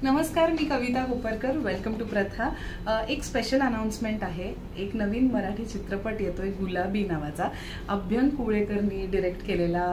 नमस्कार, मी कविता Koparkar. Welcome to प्रथा. एक स्पेशल अनाउन्समेंट आहे. एक नवीन मराठी चित्रपट येतोय गुलाबी नावाचा. अभ्यंग कुळेकरनी डिरेक्ट केलेला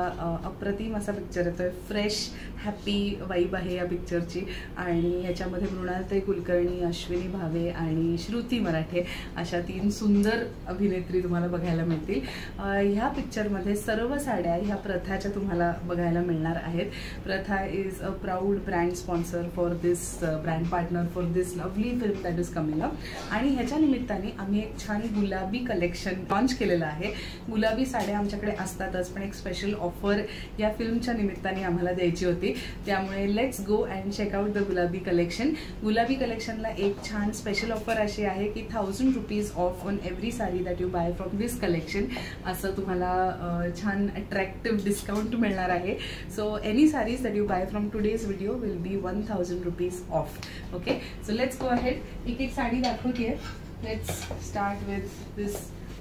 अप्रतिम असा पिक्चर येतोय. फ्रेश हॅपी वाईब आहे या पिक्चरची आणि याच्यामध्ये मृणालताई कुलकर्णी, अश्विनी भावे आणि श्रुती मराठे अशा 3 सुंदर अभिनेत्री तुम्हाला बघायला मिळतील. ह्या पिक्चरमध्ये सर्व साड्या ह्या प्रथाच्या तुम्हाला बघायला मिळणार आहेत. प्रथा is a proud brand sponsor for this brand partner for this lovely film that is coming up. आणि ह्याच्या निमित्ताने आम्ही एक छान गुलाबी कलेक्शन लॉन्च केलेलं आहे. गुलाबी साड्या आमच्याकडे असतातच, पण एक स्पेशल ऑफर या फिल्मच्या निमित्ताने आम्हाला द्यायची होती. त्यामुळे let's go and check out the Gulabi collection. Gulabi कलेक्शनला एक छान स्पेशल ऑफर अशी आहे की 1000 rupees off on every sari that you buy from this collection. असं तुम्हाला छान अट्रॅक्टिव्ह डिस्काउंट मिळणार आहे. So any saris that you buy from today's video will be 1000 rupees off. Okay, so let's go ahead. एक साडी दाखवते. Let's start with this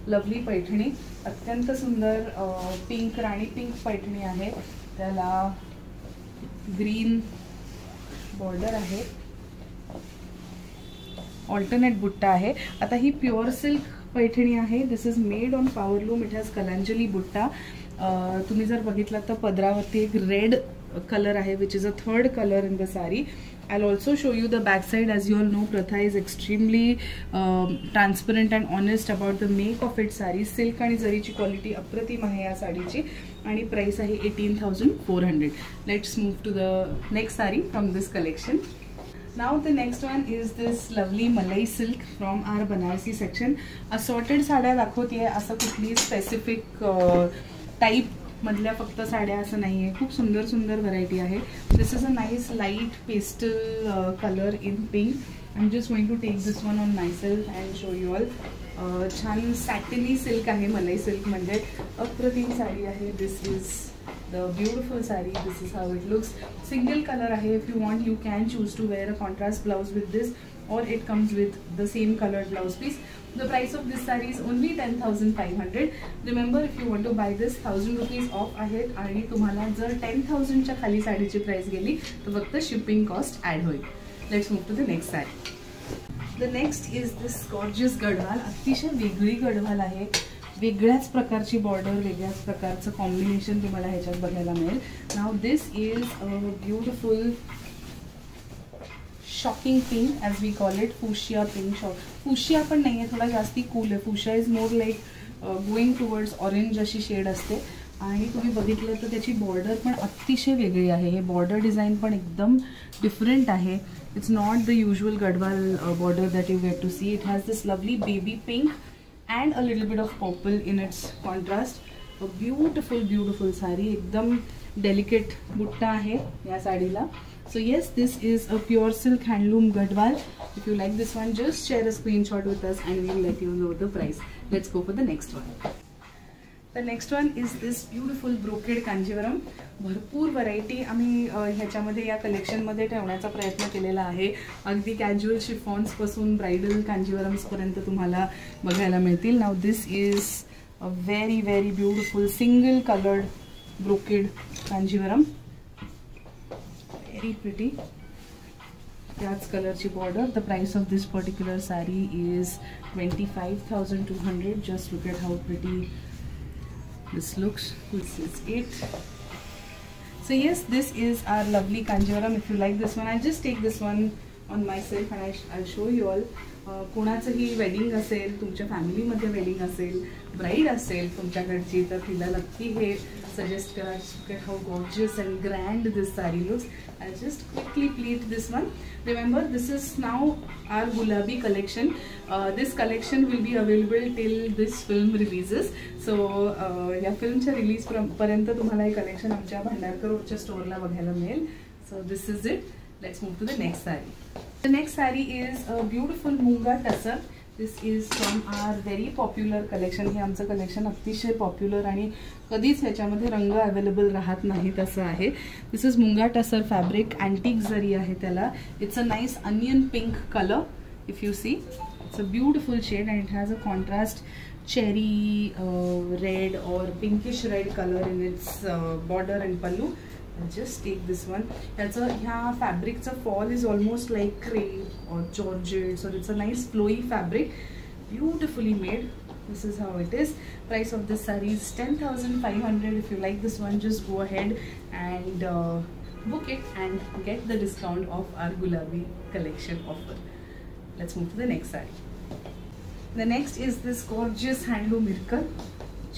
lovely Paithani. अत्यंत सुंदर pink, rani pink Paithani आहे. त्याला ग्रीन बॉर्डर आहे, ऑल्टरनेट बुट्टा आहे. आता ही प्युअर सिल्क पैठणी आहे. This is made on powerloom. It has Kalanjali butta. तुम्ही जर बघितलं तर पदरावरती एक रेड कलर आहे, which is a third colour in the sari. I'll also show you the back side. As you all know, Pratha is extremely transparent and honest about the make of its saree. Silk आणि जरीची quality अप्रतिम आहे या साडीची आणि price आहे 18,400. Let's move to the next saree from this collection. Now the next one is this lovely Malai silk from our Banarsi section. Assorted साड्या दाखवते. असं कुठली स्पेसिफिक टाइप मधल्या फक्त साड्या असं नाहीये. खूप सुंदर सुंदर व्हरायटी आहे. This is a nice light pastel colour in pink. I am just going to take this one on myself and show you all. छान सॅटिनी सिल्क आहे. मलाई सिल्क म्हणजे अप्रतिम साडी आहे. This is the beautiful sari. This is how it looks. Single colour आहे. If you want you can choose to wear a contrast blouse with this or it comes with the same colored blouse piece. The price of this saree is only 10,500. Remember, if you want to buy this, 1000 rupees off आहेत आणि तुम्हाला जर 10,000 च्या खाली साडीची price गेली तर फक्त shipping cost add होईल. Let's move to the next sari. The next is this gorgeous Gadwal. अतिशय वेगळी गडवाल आहे. वेगळ्याच प्रकारची बॉर्डर, वेगळ्याच प्रकारचं कॉम्बिनेशन तुम्हाला ह्याच्यात बघायला मिळेल. Now this is a beautiful shocking pink as we call it. Fuchsia pink. Fuchsia पण नाही आहे, थोडा जास्ती कूल आहे. Fuchsia is more like going towards orange अशी शेड असते. आणि तुम्ही बघितलं तर त्याची बॉर्डर पण अतिशय वेगळी आहे. हे बॉर्डर डिझाईन पण एकदम डिफरंट आहे. It's not the usual Gadwal border that you get to see. It has this lovely baby pink and a little bit of purple in its contrast. A beautiful beautiful sari. एकदम delicate butta आहे या साडीला. So yes, this is a pure silk handloom gadwal. If you like this one, just share a screenshot with us and we'll let you know the price. Let's go for the next one. The next one is this beautiful brocade kanjivaram. भरपूर variety आम्ही ह्याच्यामध्ये या कलेक्शनमध्ये ठेवण्याचा प्रयत्न केलेला आहे. अगदी casual शिफॉन्स पासून ब्राइडल कांजीवरम्स पर्यंत तुम्हाला बघायला मिळतील. Now this is a very very beautiful single coloured brocade Kanjeevaram. Very pretty. That's colorची border. The price of this particular saree is 25,200. Just look at how pretty this looks. This is it. So yes, this is our lovely Kanjivaram. If you like this one, I'll just take this one on myself and I'll show you all. कोणाचंही wedding असेल, तुमच्या फॅमिलीमध्ये wedding असेल, bride असेल तुमच्याकडची, तर तिला नक्की हे suggest करा. Look how gorgeous and grand this saree looks. I'll just quickly pleat this one. Remember, this is now our Gulabi collection. This collection will be available till this film releases. So या फिल्मच्या release पर्यंत तुम्हाला हे collection आमच्या भांडारकर रोडच्या स्टोअरला बघायला मिळेल. So this is it. Let's move to the next saree. The next saree is a beautiful Munga Tussar. This is from our very popular collection. हे आमचं collection अतिशय popular आणि कधीच ह्याच्यामध्ये रंग अवेलेबल राहत नाहीत असं आहे. दिस इज मुंगा टसर फॅब्रिक. अँटिक जरी आहे त्याला. It's a nice onion pink colour. If you see, it's a beautiful shade and it has a contrast cherry red or pinkish red color in its border and pallu. Just take this one. याचं ह्या फॅब्रिकचा fall is almost like crepe और georgettes और it's a nice flowy fabric, beautifully made. This is how it is. Price of this saree is 10,500. If you like this one, just go ahead and book it and get the discount of our Gulabi collection offer. Let's move to the next saree. The next is this gorgeous handloom miracle.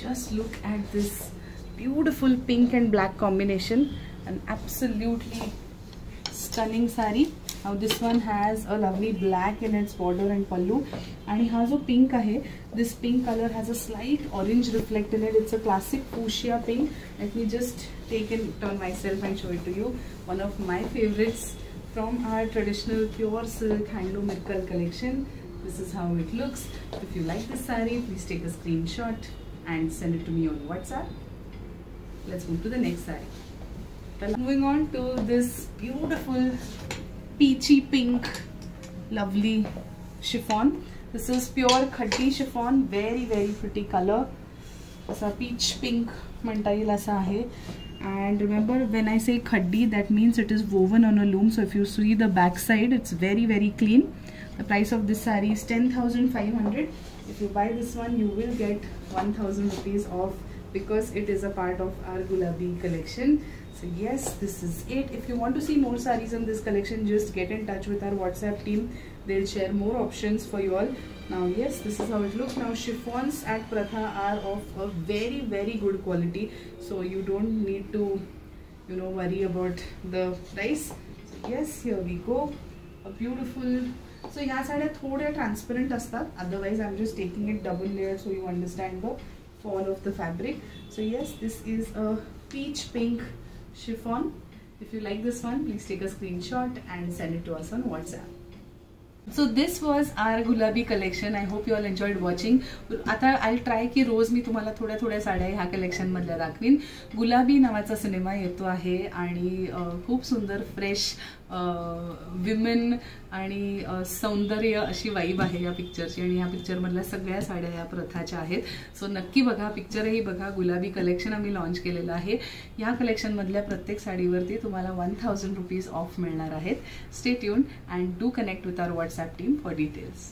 Just look at this beautiful pink and black combination. An absolutely stunning saree. Now this one has a lovely black in its border and pallu, and ha jo pink ahe, this pink color has a slight orange reflect in it. It's a classic fuchsia pink. Let me just take it on myself and show it to you. One of my favorites from our traditional pure silk handloom miracle collection. This is how it looks. If you like this saree, please take a screenshot and send it to me on WhatsApp. Let's move to the next saree. Moving on to this beautiful peachy pink lovely chiffon. This is pure khatti chiffon, very pretty color. Asa peach pink म्हणता येईल असा आहे. And remember, when I say khaddi, that means it is woven on a loom. So if you see the back side, it's very clean. The price of this saree is 10,500. If you buy this one, you will get 1,000 rupees off because it is a part of our Gulabi collection. So yes, this is it. If you want to see more sarees in this collection, just get in touch with our WhatsApp team. They'll share more options for you all. Now yes, this is how it looks. Now chiffons at Pratha are of a very good quality, so you don't need to, you know, worry about the price. So yes, here we go. A beautiful. So ह्या साड्या थोड्या transparent असतात. Otherwise I'm just taking it double layered so you understand the fall of the fabric. So yes, this is a peach pink chiffon. If you like this one, please take a screenshot and send it to us on WhatsApp. So this was our Gulabi collection. I hope you all enjoyed watching. आता I'll try की रोज मी तुम्हाला थोड्या साड्या ह्या collection मधल्या दाखवीन. गुलाबी नावाचा सिनेमा येतो आहे आणि खूप सुंदर फ्रेश विमेन आणि सौंदर्य अशी वाइब आहे या पिक्चरची, आणि ह्या पिक्चर मधल्या सगळ्या साड्या या प्रथाच्या आहेत. सो नक्की बघा, पिक्चरही बघा. गुलाबी कलेक्शन आम्ही लॉन्च केलेलं आहे. ह्या कलेक्शन मधल्या प्रत्येक साडीवरती तुम्हाला 1,000 रुपीज ऑफ मिळणार आहेत. Stay tuned and do connect with our WhatsApp team for details.